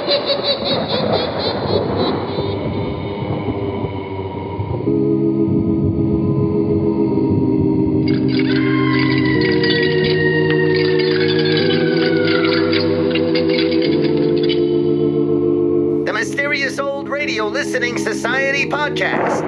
The Mysterious Old Radio Listening Society podcast.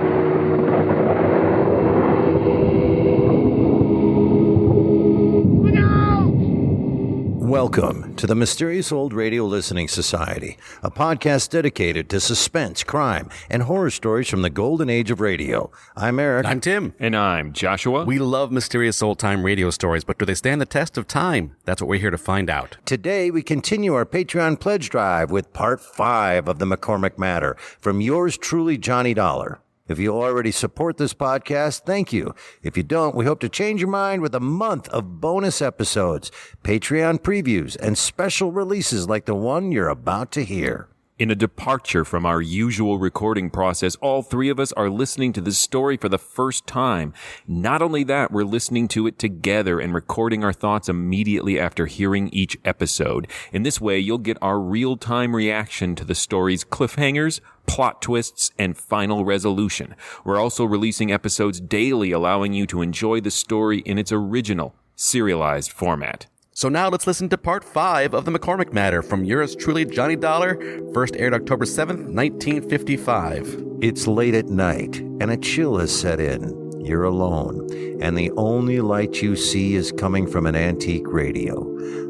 Welcome to the Mysterious Old Radio Listening Society, a podcast dedicated to suspense, crime, and horror stories from the golden age of radio. I'm Eric. I'm Tim. And I'm Joshua. We love mysterious old-time radio stories, but do they stand the test of time? That's what we're here to find out. Today, we continue our Patreon pledge drive with Part 5 of the McCormick Matter from yours truly, Johnny Dollar. If you already support this podcast, thank you. If you don't, we hope to change your mind with a month of bonus episodes, Patreon previews, and special releases like the one you're about to hear. In a departure from our usual recording process, all three of us are listening to this story for the first time. Not only that, we're listening to it together and recording our thoughts immediately after hearing each episode. In this way, you'll get our real-time reaction to the story's cliffhangers, plot twists, and final resolution. We're also releasing episodes daily, allowing you to enjoy the story in its original, serialized format. So now let's listen to Part 5 of the McCormick Matter from yours truly, Johnny Dollar. First aired October 7th, 1955. It's late at night, and a chill has set in. You're alone, and the only light you see is coming from an antique radio.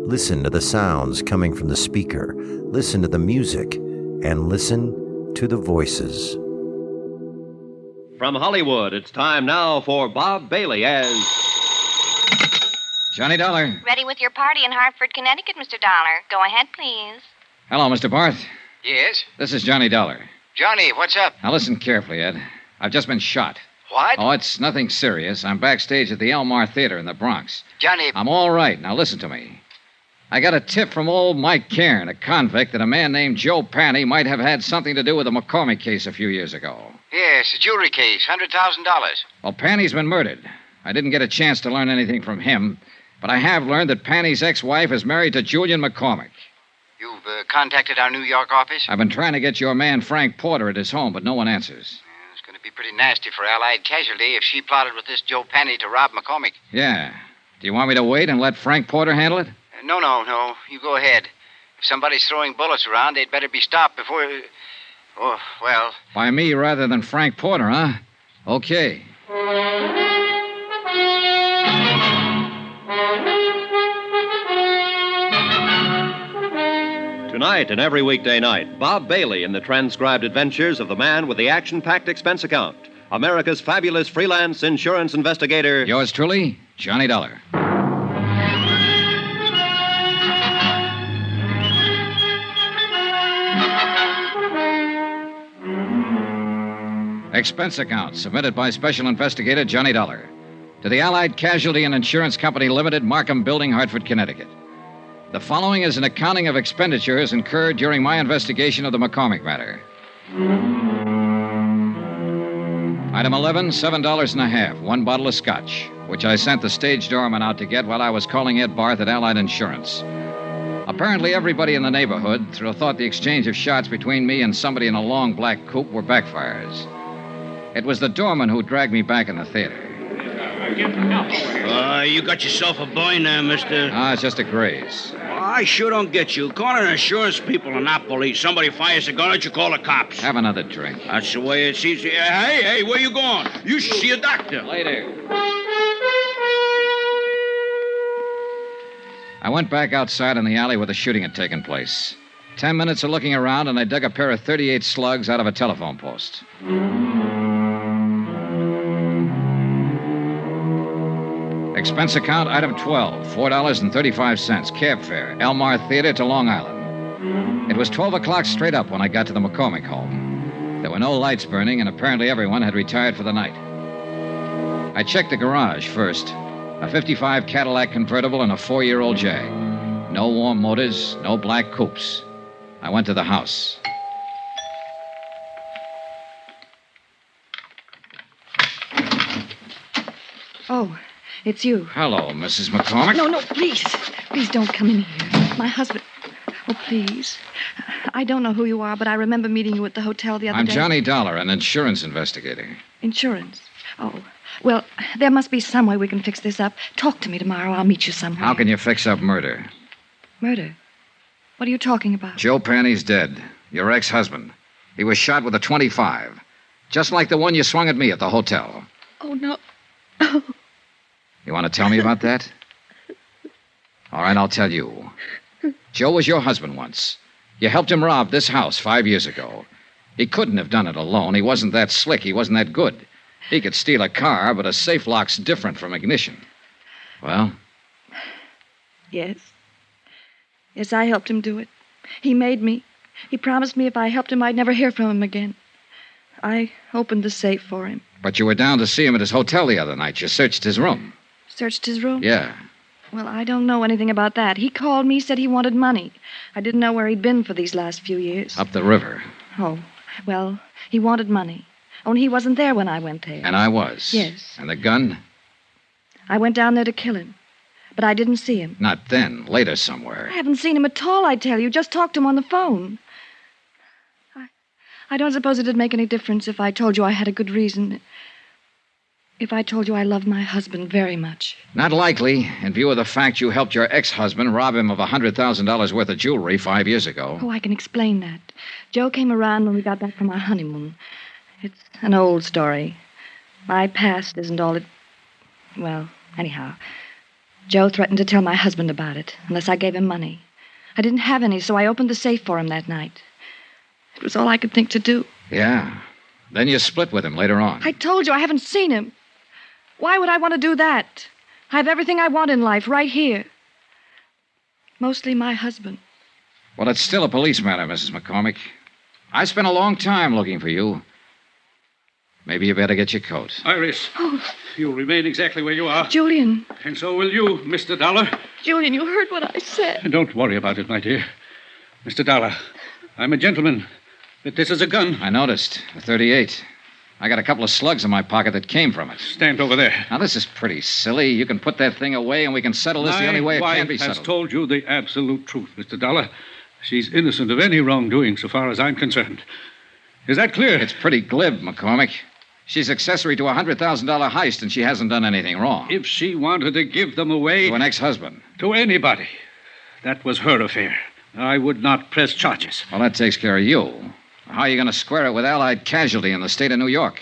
Listen to the sounds coming from the speaker. Listen to the music, and listen to the voices. From Hollywood, it's time now for Bob Bailey as Johnny Dollar. Ready with your party in Hartford, Connecticut, Mr. Dollar. Go ahead, please. Hello, Mr. Barth. Yes? This is Johnny Dollar. Johnny, what's up? Now listen carefully, Ed. I've just been shot. What? Oh, it's nothing serious. I'm backstage at the Elmar Theater in the Bronx. Johnny... I'm all right. Now listen to me. I got a tip from old Mike Cairn, a convict, that a man named Joe Panny might have had something to do with the McCormick case a few years ago. Yes, a jewelry case, $100,000. Well, Panny's been murdered. I didn't get a chance to learn anything from him, but I have learned that Panny's ex-wife is married to Julian McCormick. You've contacted our New York office? I've been trying to get your man Frank Porter at his home, but no one answers. Yeah, it's going to be pretty nasty for Allied Casualty if she plotted with this Joe Panny to rob McCormick. Yeah. Do you want me to wait and let Frank Porter handle it? No. You go ahead. If somebody's throwing bullets around, they'd better be stopped before... Oh, well... By me rather than Frank Porter, huh? Okay. Tonight and every weekday night, Bob Bailey in the transcribed adventures of the man with the action-packed expense account, America's fabulous freelance insurance investigator... Yours truly, Johnny Dollar. Expense account submitted by Special Investigator Johnny Dollar to the Allied Casualty and Insurance Company Limited, Markham Building, Hartford, Connecticut. The following is an accounting of expenditures incurred during my investigation of the McCormick matter. Item 11, $7.50, one bottle of scotch, which I sent the stage doorman out to get while I was calling Ed Barth at Allied Insurance. Apparently, everybody in the neighborhood thought the exchange of shots between me and somebody in a long black coupe were backfires. It was the doorman who dragged me back in the theater. You got yourself a boy now, mister. It's just a graze. I sure don't get you. Calling insurance people and not police. Somebody fires a gun, you call the cops. Have another drink. That's the way it seems. Hey, where you going? You should see a doctor. Later. I went back outside in the alley where the shooting had taken place. 10 minutes of looking around, and I dug a pair of .38 slugs out of a telephone post. Expense account, item 12, $4.35, cab fare, Elmar Theater to Long Island. It was 12 o'clock straight up when I got to the McCormick home. There were no lights burning, and apparently everyone had retired for the night. I checked the garage first. A 55 Cadillac convertible and a 4-year-old Jag. No warm motors, no black coupes. I went to the house. Oh, it's you. Hello, Mrs. McCormick. No, please. Please don't come in here. My husband... Oh, please. I don't know who you are, but I remember meeting you at the hotel the other I'm day. Johnny Dollar, an insurance investigator. Insurance? Oh. Well, there must be some way we can fix this up. Talk to me tomorrow. I'll meet you somewhere. How can you fix up murder? Murder? What are you talking about? Joe Panny's dead. Your ex-husband. He was shot with a .25. Just like the one you swung at me at the hotel. Oh, no. You want to tell me about that? All right, I'll tell you. Joe was your husband once. You helped him rob this house 5 years ago. He couldn't have done it alone. He wasn't that slick. He wasn't that good. He could steal a car, but a safe lock's different from ignition. Well? Yes. Yes, I helped him do it. He made me. He promised me if I helped him, I'd never hear from him again. I opened the safe for him. But you were down to see him at his hotel the other night. You searched his room. Searched his room? Yeah. Well, I don't know anything about that. He called me, said he wanted money. I didn't know where he'd been for these last few years. Up the river. Oh, well, he wanted money. Only he wasn't there when I went there. And I was. Yes. And the gun? I went down there to kill him. But I didn't see him. Not then. Later somewhere. I haven't seen him at all, I tell you. Just talked to him on the phone. I don't suppose it'd make any difference if I told you I had a good reason. If I told you I loved my husband very much. Not likely, in view of the fact you helped your ex-husband rob him of $100,000 worth of jewelry 5 years ago. Oh, I can explain that. Joe came around when we got back from our honeymoon. It's an old story. My past isn't all it... Well, anyhow, Joe threatened to tell my husband about it, unless I gave him money. I didn't have any, so I opened the safe for him that night. It was all I could think to do. Yeah. Then you split with him later on. I told you I haven't seen him. Why would I want to do that? I have everything I want in life right here. Mostly my husband. Well, it's still a police matter, Mrs. McCormick. I spent a long time looking for you. Maybe you better get your coat. Iris, you'll remain exactly where you are. Julian. And so will you, Mr. Dollar. Julian, you heard what I said. Don't worry about it, my dear. Mr. Dollar, I'm a gentleman, but this is a gun. I noticed. A .38. I got a couple of slugs in my pocket that came from it. Stand over there. Now, this is pretty silly. You can put that thing away and we can settle this the only way it can be My wife has settled. told you the absolute truth, Mr. Dollar. She's innocent of any wrongdoing so far as I'm concerned. Is that clear? It's pretty glib, McCormick. She's accessory to a $100,000 heist and she hasn't done anything wrong. If she wanted to give them away... To an ex-husband. To anybody. That was her affair. I would not press charges. Well, that takes care of you. How are you going to square it with Allied casualty in the state of New York?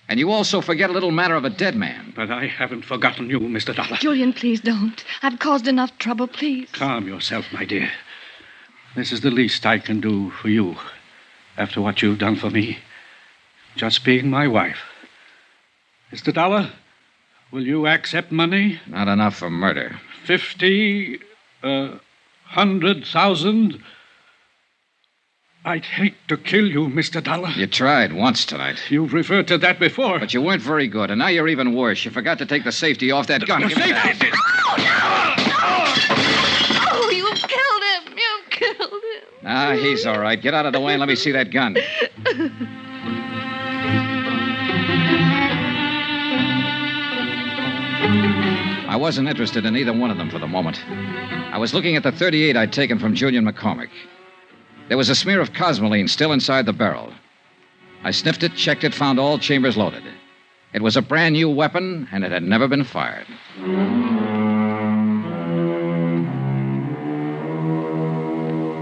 And you also forget a little matter of a dead man. But I haven't forgotten you, Mr. Dollar. Julian, please don't. I've caused enough trouble, please. Calm yourself, my dear. This is the least I can do for you after what you've done for me. Just being my wife. Mr. Dollar, will you accept money? Not enough for murder. 50, 100,000. I'd hate to kill you, Mr. Dollar. You tried once tonight. You've referred to that before. But you weren't very good, and now you're even worse. You forgot to take the safety off that gun. The Give me that. safety? Oh, you killed him. You killed him. Ah, he's all right. Get out of the way and let me see that gun. I wasn't interested in either one of them for the moment. I was looking at the .38 I'd taken from Julian McCormick. There was a smear of cosmoline still inside the barrel. I sniffed it, checked it, found all chambers loaded. It was a brand new weapon, and it had never been fired.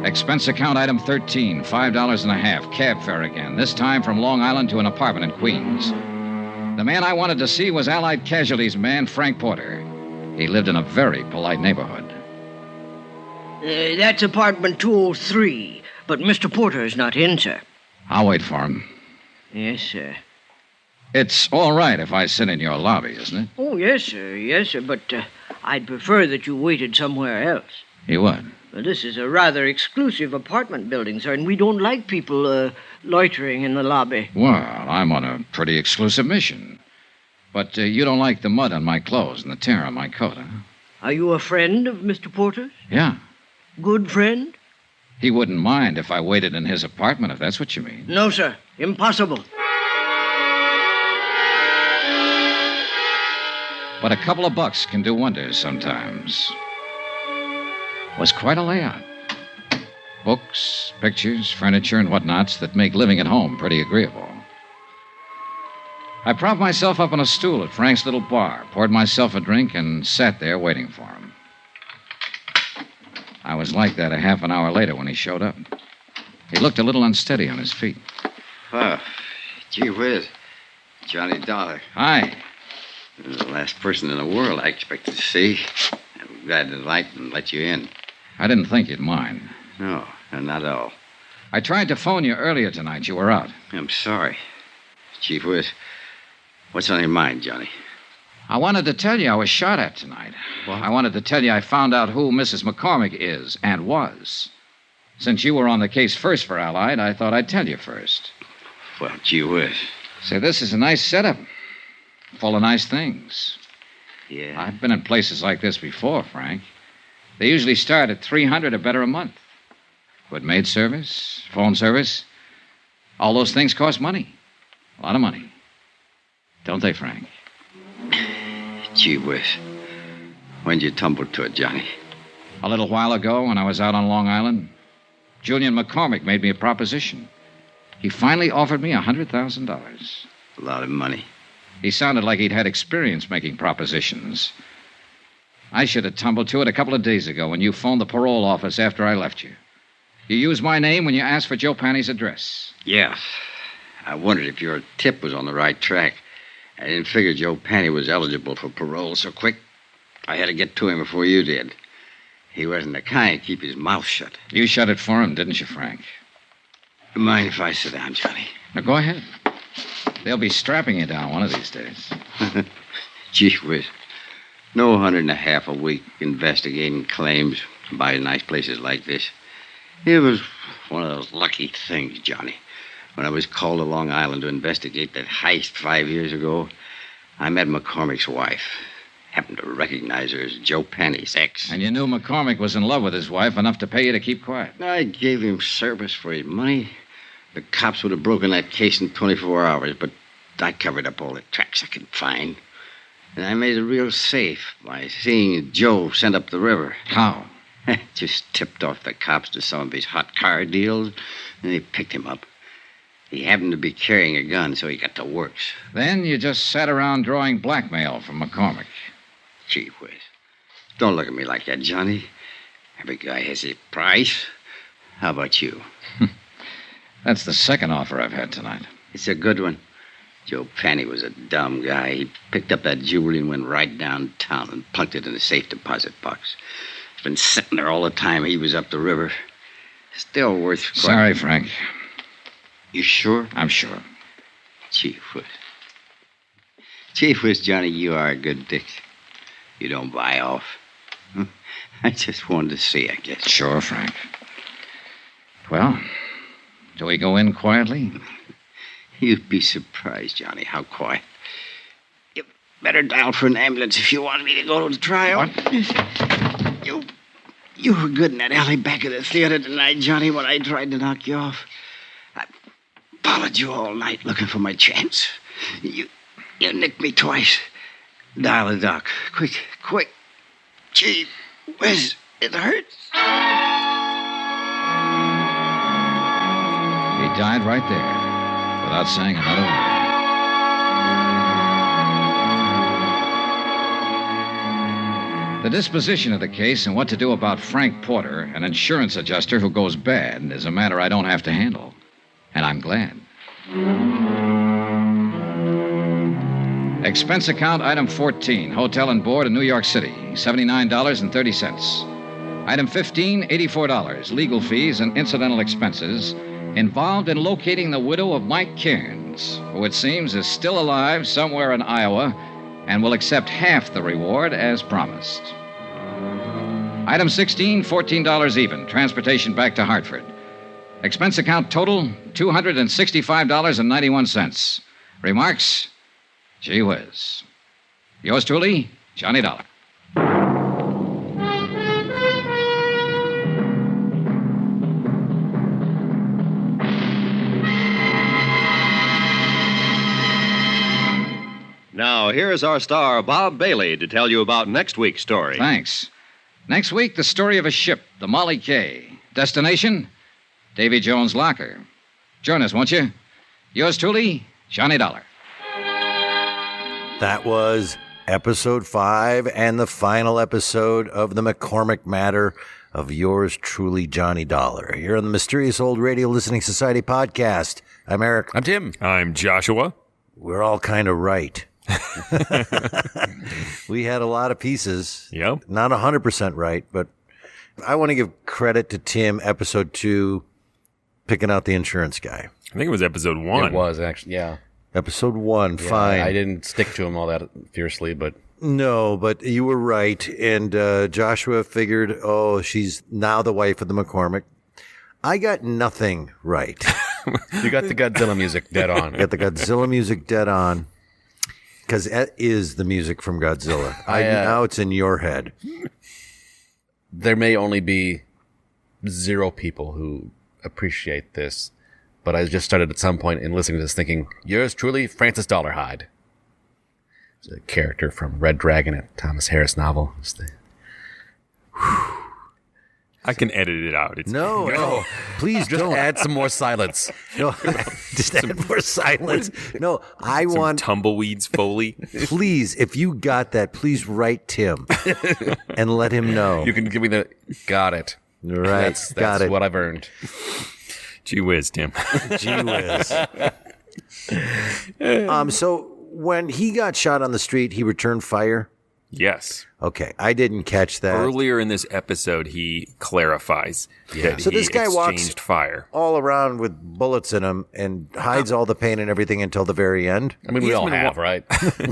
Expense account item 13, $5.50, cab fare again, this time from Long Island to an apartment in Queens. The man I wanted to see was Allied Casualties man Frank Porter. He lived in a very polite neighborhood. That's apartment 203, but Mr. Porter is not in, sir. I'll wait for him. Yes, sir. It's all right if I sit in your lobby, isn't it? Oh, yes, sir, but I'd prefer that you waited somewhere else. You would? Well, this is a rather exclusive apartment building, sir, and we don't like people loitering in the lobby. Well, I'm on a pretty exclusive mission. But you don't like the mud on my clothes and the tear on my coat, huh? Are you a friend of Mr. Porter's? Yeah. Good friend? He wouldn't mind if I waited in his apartment, if that's what you mean. No, sir. Impossible. But a couple of bucks can do wonders sometimes. Was quite a layout. Books, pictures, furniture, and whatnots that make living at home pretty agreeable. I propped myself up on a stool at Frank's little bar, poured myself a drink, and sat there waiting for him. I was like that a half an hour later when he showed up. He looked a little unsteady on his feet. Oh, gee whiz. Johnny Dollar. Hi. You're the last person in the world I expected to see. I'm glad to light and let you in. I didn't think you'd mind. No, not at all. I tried to phone you earlier tonight. You were out. I'm sorry. Chief Whiz, what's on your mind, Johnny? I wanted to tell you I was shot at tonight. What? I wanted to tell you I found out who Mrs. McCormick is and was. Since you were on the case first for Allied, I thought I'd tell you first. Well, gee whiz. Say, this is a nice setup. Full of nice things. Yeah? I've been in places like this before, Frank. They usually start at $300 or better a month. Good maid service, phone service. All those things cost money. A lot of money. Don't they, Frank? Gee whiz. When'd you tumble to it, Johnny? A little while ago when I was out on Long Island, Julian McCormick made me a proposition. He finally offered me $100,000. A lot of money. He sounded like he'd had experience making propositions. I should have tumbled to it a couple of days ago when you phoned the parole office after I left you. You used my name when you asked for Joe Panny's address. Yeah. I wondered if your tip was on the right track. I didn't figure Joe Panny was eligible for parole so quick. I had to get to him before you did. He wasn't the kind to keep his mouth shut. You shut it for him, didn't you, Frank? Mind if I sit down, Johnny? Now, go ahead. They'll be strapping you down one of these days. Gee whiz. No $150 a week investigating claims by nice places like this. It was one of those lucky things, Johnny. When I was called to Long Island to investigate that heist 5 years ago, I met McCormick's wife. Happened to recognize her as Joe Panny's ex. And you knew McCormick was in love with his wife enough to pay you to keep quiet. I gave him service for his money. The cops would have broken that case in 24 hours, but I covered up all the tracks I could find. And I made it real safe by seeing Joe sent up the river. How? Just tipped off the cops to some of his hot car deals, and they picked him up. He happened to be carrying a gun, so he got to works. Then you just sat around drawing blackmail from McCormick. Gee whiz. Don't look at me like that, Johnny. Every guy has his price. How about you? That's the second offer I've had tonight. It's a good one. Joe Panny was a dumb guy. He picked up that jewelry and went right downtown and plunked it in a safe deposit box. It's been sitting there all the time he was up the river. Still worth... Sorry, Frank. You sure? I'm sure. Chief Whiz. Chief Whiz, Johnny, you are a good dick. You don't buy off. I just wanted to see, I guess. Sure, Frank. Well, do we go in quietly? You'd be surprised, Johnny, how quiet. You better dial for an ambulance if you want me to go to the trial. What? You were good in that alley back of the theater tonight, Johnny, when I tried to knock you off. I followed you all night looking for my chance. You nicked me twice. Dial the doc. Quick. Gee whiz, it hurts. He died right there, without saying another word. The disposition of the case and what to do about Frank Porter, an insurance adjuster who goes bad, is a matter I don't have to handle. And I'm glad. Expense account item 14, hotel and board in New York City, $79.30. Item 15, $84, legal fees and incidental expenses involved in locating the widow of Mike Cairns, who it seems is still alive somewhere in Iowa and will accept half the reward as promised. Item 16, $14 even, transportation back to Hartford. Expense account total, $265.91. Remarks? Gee whiz. Yours truly, Johnny Dollar. Now, here's our star, Bob Bailey, to tell you about next week's story. Thanks. Next week, the story of a ship, the Molly K. Destination, Davy Jones' locker. Join us, won't you? Yours truly, Johnny Dollar. That was episode 5 and the final episode of the McCormick Matter of yours truly, Johnny Dollar. Here on the Mysterious Old Radio Listening Society podcast. I'm Eric. I'm Tim. I'm Joshua. We're all kind of right. We had a lot of pieces. Yep. Not 100% right, but I want to give credit to Tim, episode 2, picking out the insurance guy. I think it was episode 1. It was, actually, yeah. Episode 1, Yeah, fine. I didn't stick to him all that fiercely, but... No, but you were right. And Joshua figured, oh, she's now the wife of the McCormick. I got nothing right. You got the Godzilla music dead on. I got the Godzilla music dead on. Because that is the music from Godzilla. Now it's in your head. There may only be 0 people who appreciate this, but I just started at some point in listening to this thinking, yours truly, Francis Dollarhide. It's a character from Red Dragon, a Thomas Harris novel. I can edit it out. No, please just don't. add some more silence. No, just add more silence. No, I Some want, tumbleweeds Foley. please, if you got that, please write Tim and let him know. You can give me the... Got it. Right, That's got it. what I've earned. Gee whiz, Tim. Gee whiz. So when he got shot on the street, he returned fire? Yes. Okay, I didn't catch that. Earlier in this episode, he clarifies that So he this guy walks exchanged fire. all around with bullets in him and hides all the pain and everything until the very end. I mean, we He's all been have, right?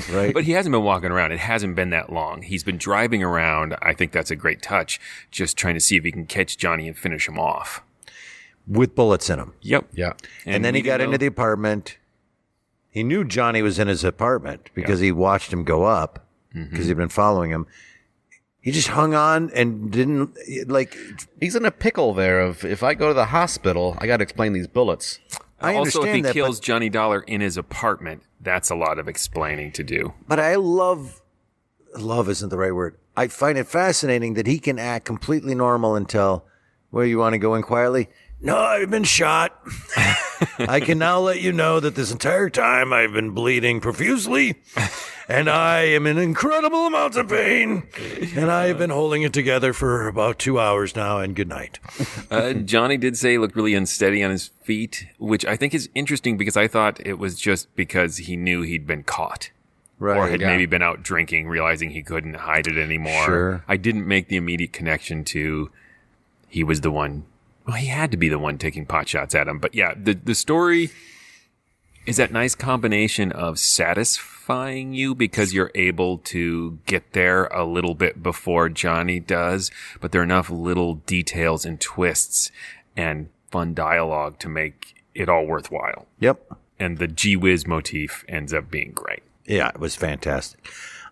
Right. But he hasn't been walking around. It hasn't been that long. He's been driving around. I think that's a great touch, just trying to see if he can catch Johnny and finish him off. With bullets in him. Yep. Yeah. And then he got into the apartment. He knew Johnny was in his apartment because he watched him go up because he'd been following him. He just hung on and didn't, like... He's in a pickle there of, if I go to the hospital, I got to explain these bullets. I Also, if understand he that, kills Johnny Dollar in his apartment, that's a lot of explaining to do. but I love isn't the right word. I find it fascinating that he can act completely normal until, well, you want to go in quietly? No, I've been shot. I can now let you know that this entire time I've been bleeding profusely, and I am in incredible amounts of pain, and I have been holding it together for about 2 hours now, and good night. Johnny did say he looked really unsteady on his feet, which I think is interesting because I thought it was just because he knew he'd been caught. Right. Or had maybe been out drinking, realizing he couldn't hide it anymore. Sure. I didn't make the immediate connection to he was the one. Well, he had to be the one taking pot shots at him. But yeah, the story is that nice combination of satisfying you because you're able to get there a little bit before Johnny does, but there are enough little details and twists and fun dialogue to make it all worthwhile. Yep. And the gee whiz motif ends up being great. Yeah, it was fantastic.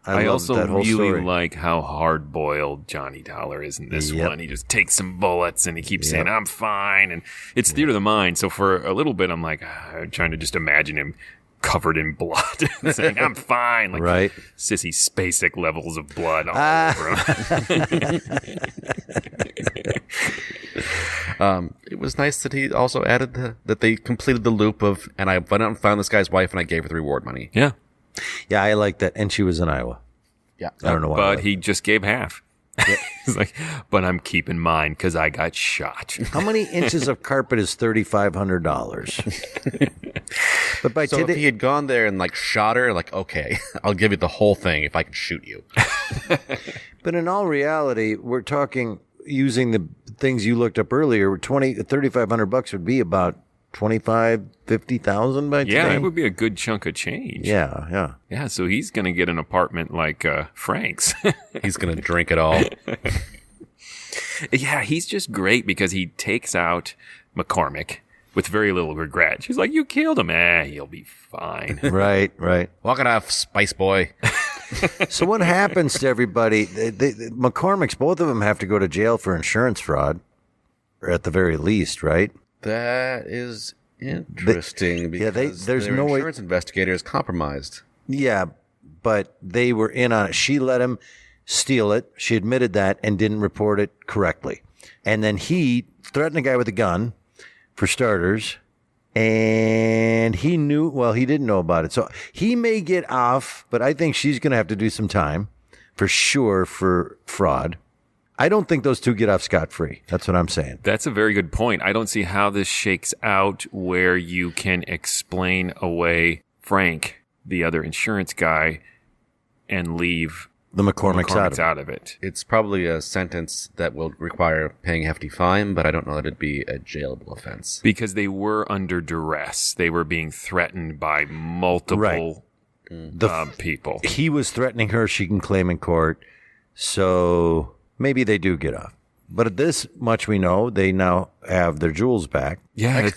I loved also that whole really story. like how hard-boiled Johnny Dollar is in this Yep. one. He just takes some bullets and he keeps saying, I'm fine. And it's theater of the mind. So for a little bit, I'm like, I'm trying to just imagine him covered in blood and saying, I'm fine. Like Right. Sissy Spacek levels of blood all over him. It was nice that he also added that they completed the loop of, and I went out and found this guy's wife and I gave her the reward money. Yeah. Yeah, I like that. And she was in Iowa. Yeah. I don't know why. But he just gave half. He's like, but I'm keeping mine because I got shot. How many inches of carpet is $3,500? But by So if he had gone there and like shot her, like, okay, I'll give you the whole thing if I can shoot you. but in all reality, we're talking using the things you looked up earlier. $3,500 would be about 50,000 by today. Yeah, that would be a good chunk of change. Yeah. Yeah, so he's going to get an apartment like Frank's. He's going to drink it all. Yeah, he's just great because he takes out McCormick with very little regret. She's like, you killed him. He'll be fine. Right. Walk it off, Spice Boy. So what happens to everybody? The McCormick's, both of them have to go to jail for insurance fraud, or at the very least, right? That is interesting because there's their no way. insurance investigator is compromised. Yeah, but they were in on it. She let him steal it. She admitted that and didn't report it correctly. And then he threatened a guy with a gun, for starters. And he didn't know about it. So he may get off, but I think she's going to have to do some time for sure for fraud. I don't think those two get off scot-free. That's what I'm saying. That's a very good point. I don't see how this shakes out where you can explain away Frank, the other insurance guy, and leave the McCormick's out of it. It's probably a sentence that will require paying a hefty fine, but I don't know that it'd be a jailable offense. Because they were under duress. They were being threatened by multiple people. He was threatening her. She can claim in court. So maybe they do get off. But at this much we know, they now have their jewels back. Yeah.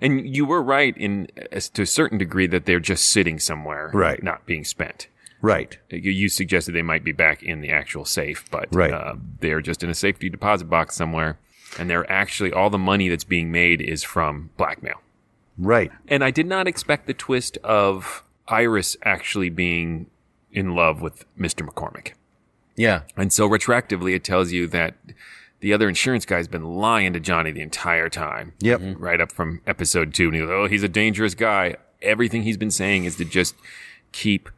And you were right to a certain degree that they're just sitting somewhere, right, not being spent. Right. You suggested they might be back in the actual safe, but they're just in a safety deposit box somewhere. And they're actually, all the money that's being made is from blackmail. Right. And I did not expect the twist of Iris actually being in love with Mr. McCormick. Yeah. And so retroactively, it tells you that the other insurance guy's been lying to Johnny the entire time. Yep. Right up from episode 2. And he goes, he's a dangerous guy. Everything he's been saying is to just keep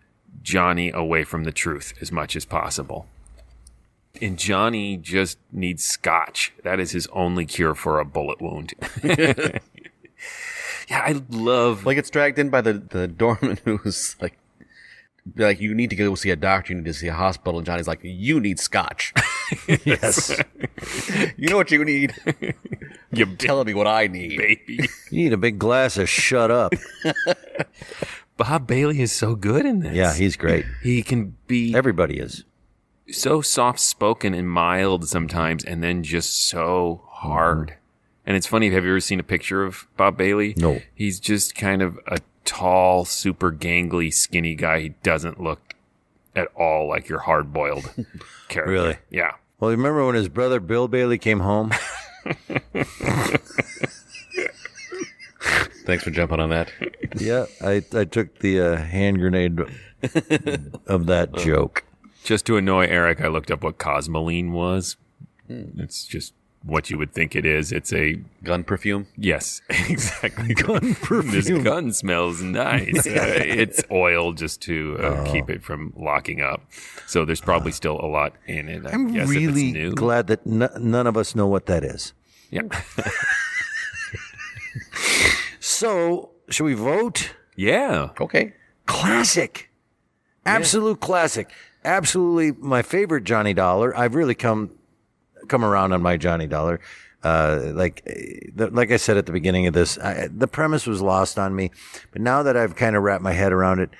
Johnny away from the truth as much as possible. And Johnny just needs scotch. That is his only cure for a bullet wound. Yeah, I love... Like, it's dragged in by the doorman who's like, you need to go see a doctor, you need to see a hospital, and Johnny's like, you need scotch. Yes. You know what you need? You're telling me what I need. Baby. You need a big glass of shut up. Bob Bailey is so good in this. Yeah, he's great. He can be... Everybody is. So soft-spoken and mild sometimes, and then just so hard. Mm-hmm. And it's funny, have you ever seen a picture of Bob Bailey? No. He's just kind of a tall, super gangly, skinny guy. He doesn't look at all like your hard-boiled character. Really? Yeah. Well, remember when his brother Bill Bailey came home? Thanks for jumping on that. Yeah, I took the hand grenade of that joke. Just to annoy Eric, I looked up what cosmoline was. It's just what you would think it is. It's a... Gun perfume? Yes, exactly. Gun perfume. This gun smells nice. It's oil just to keep it from locking up. So there's probably still a lot in it. I'm really glad that none of us know what that is. Yeah. So, should we vote? Yeah. Okay. Classic. Absolute classic. Absolutely my favorite Johnny Dollar. I've really come around on my Johnny Dollar. Like I said at the beginning of this, the premise was lost on me. But now that I've kind of wrapped my head around it,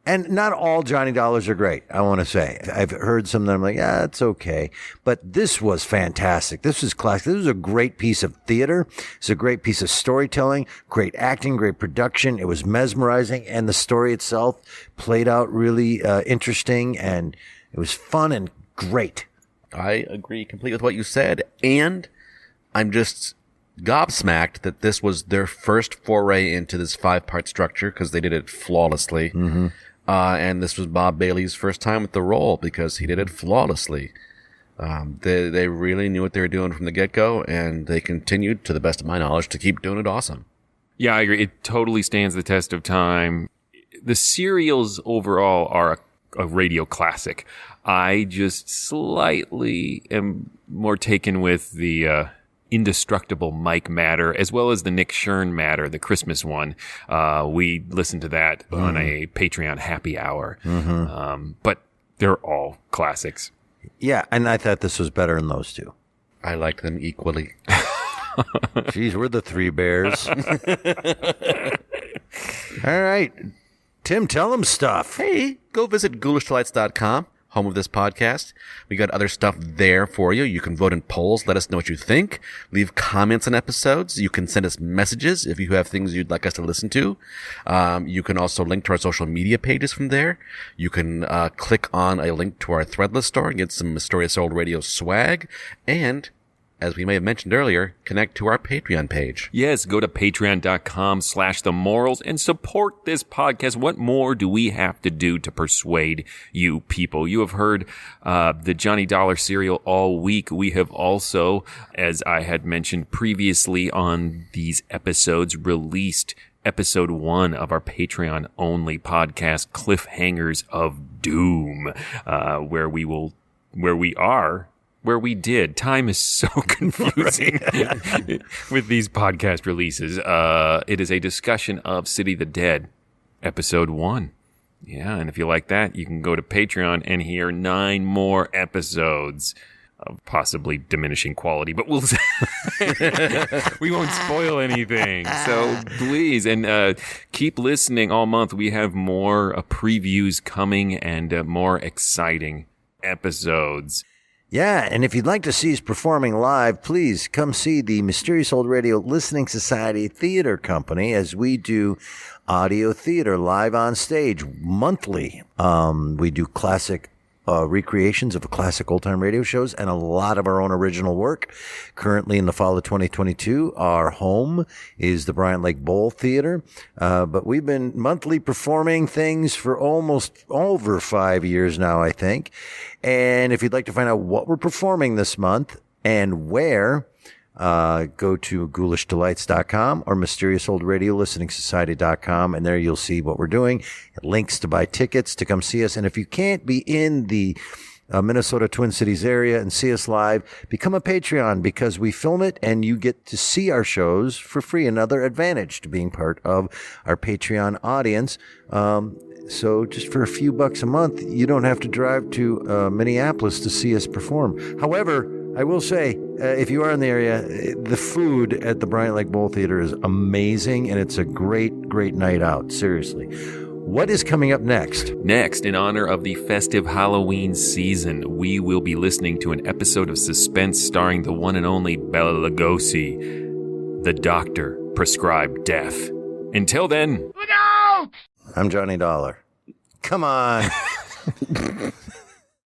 and not all Johnny Dollars are great, I want to say. I've heard some that I'm like, yeah, it's okay. But this was fantastic. This was classic. This was a great piece of theater. It's a great piece of storytelling, great acting, great production. It was mesmerizing, and the story itself played out really interesting, and it was fun and great. I agree completely with what you said, and I'm just gobsmacked that this was their first foray into this 5-part structure because they did it flawlessly. Mm-hmm. And this was Bob Bailey's first time with the role because he did it flawlessly. They really knew what they were doing from the get-go, and they continued, to the best of my knowledge, to keep doing it awesome. Yeah, I agree. It totally stands the test of time. The serials overall are a radio classic. I just slightly am more taken with the indestructible Mike matter, as well as the Nick Shern matter, the Christmas one. We listened to that on a Patreon happy hour. Mm-hmm. But they're all classics. Yeah, and I thought this was better than those two. I liked them equally. Jeez, we're the Three Bears. All right. Tim, tell them stuff. Hey, go visit ghoulishdelights.com, home of this podcast. We got other stuff there for you. You can vote in polls. Let us know what you think. Leave comments on episodes. You can send us messages if you have things you'd like us to listen to. You can also link to our social media pages from there. You can click on a link to our Threadless store and get some Mysterious Old Radio swag. And as we may have mentioned earlier, connect to our Patreon page. Yes, go to patreon.com/themorals and support this podcast. What more do we have to do to persuade you people? You have heard the Johnny Dollar cereal all week. We have also, as I had mentioned previously on these episodes, released episode 1 of our Patreon-only podcast, Cliffhangers of Doom, where we did. Time is so confusing with these podcast releases. It is a discussion of City of the Dead, episode 1. Yeah, and if you like that, you can go to Patreon and hear 9 more episodes of possibly diminishing quality, but we won't spoil anything. So please, and keep listening all month. We have more previews coming and more exciting episodes. Yeah, and if you'd like to see us performing live, please come see the Mysterious Old Radio Listening Society Theater Company as we do audio theater live on stage monthly. We do classic recreations of classic old-time radio shows and a lot of our own original work. Currently in the fall of 2022, our home is the Bryant Lake Bowl Theater. But we've been monthly performing things for almost over 5 years now, I think. And if you'd like to find out what we're performing this month and where, go to ghoulishdelights.com or mysteriousOldRadioListeningSociety.com, and there you'll see what we're doing. Links to buy tickets to come see us. And if you can't be in the Minnesota Twin Cities area and see us live, become a Patreon because we film it and you get to see our shows for free. Another advantage to being part of our Patreon audience. So just for a few bucks a month, you don't have to drive to Minneapolis to see us perform. However, I will say, if you are in the area, the food at the Bryant Lake Bowl Theater is amazing, and it's a great, great night out. Seriously. What is coming up next? Next, in honor of the festive Halloween season, we will be listening to an episode of Suspense starring the one and only Bela Lugosi. The Doctor Prescribed Death. Until then... I'm Johnny Dollar. Come on.